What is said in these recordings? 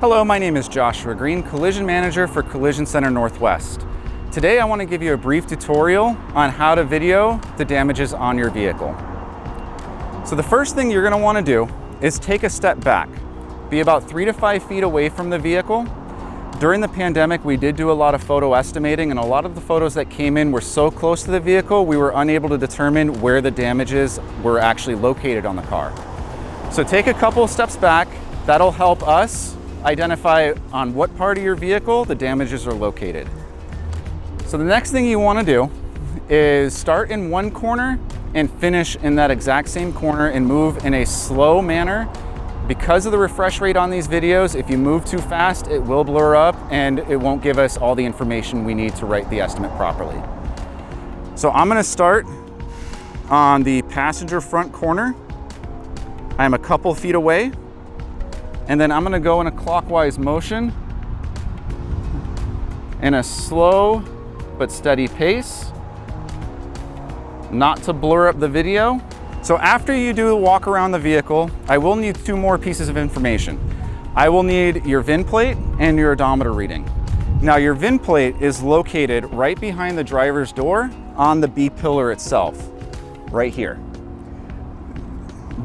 Hello, my name is Joshua Green, Collision Manager for Collision Center Northwest. Today I want to give you a brief tutorial on how to video the damages on your vehicle. So the first thing you're going to want to do is take a step back. Be about 3 to 5 feet away from the vehicle. During the pandemic, we did do a lot of photo estimating, and a lot of the photos that came in were so close to the vehicle, we were unable to determine where the damages were actually located on the car. So take a couple of steps back. That'll help us identify on what part of your vehicle the damages are located. So the next thing you want to do is start in one corner and finish in that exact same corner and move in a slow manner. Because of the refresh rate on these videos, if you move too fast, it will blur up and it won't give us all the information we need to write the estimate properly. So I'm going to start on the passenger front corner. I'm a couple feet away. And then I'm going to go in a clockwise motion in a slow but steady pace, not to blur up the video. So after you do a walk around the vehicle, I will need 2 more pieces of information. I will need your VIN plate and your odometer reading. Now your VIN plate is located right behind the driver's door on the B pillar itself, right here.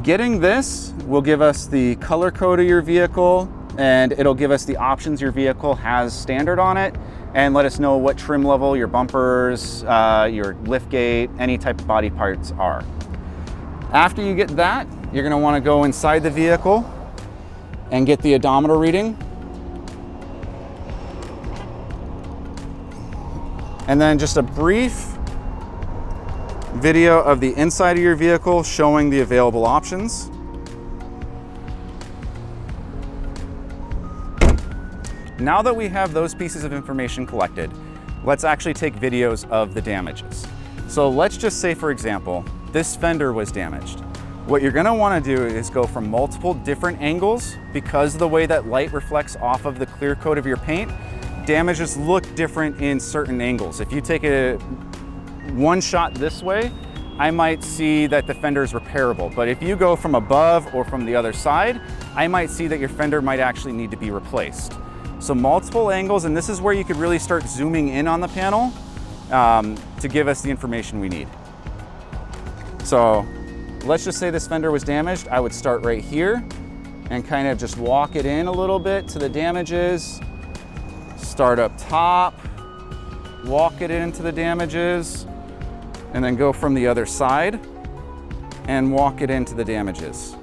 Getting this will give us the color code of your vehicle, and it'll give us the options your vehicle has standard on it, and let us know what trim level your bumpers, your lift gate, any type of body parts are. After you get that, you're going to want to go inside the vehicle and get the odometer reading. And then just a brief video of the inside of your vehicle showing the available options. Now that we have those pieces of information collected, let's actually take videos of the damages. So let's just say, for example, this fender was damaged. What you're going to want to do is go from multiple different angles. Because of the way that light reflects off of the clear coat of your paint, damages look different in certain angles. If you take one shot this way, I might see that the fender is repairable. But if you go from above or from the other side, I might see that your fender might actually need to be replaced. So multiple angles, and this is where you could really start zooming in on the panel to give us the information we need. So let's just say this fender was damaged. I would start right here and kind of just walk it in a little bit to the damages. Start up top, walk it into the damages, and then go from the other side and walk it into the damages.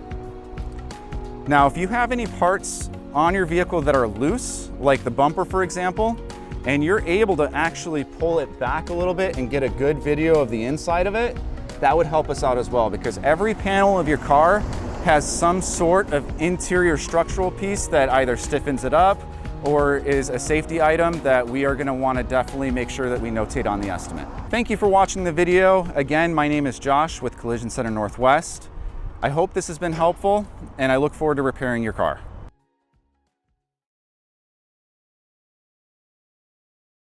Now, if you have any parts on your vehicle that are loose, like the bumper, for example, and you're able to actually pull it back a little bit and get a good video of the inside of it, that would help us out as well, because every panel of your car has some sort of interior structural piece that either stiffens it up or is a safety item that we are going to want to definitely make sure that we notate on the estimate. Thank you for watching the video. Again, my name is Josh with Collision Center Northwest. I hope this has been helpful, and I look forward to repairing your car.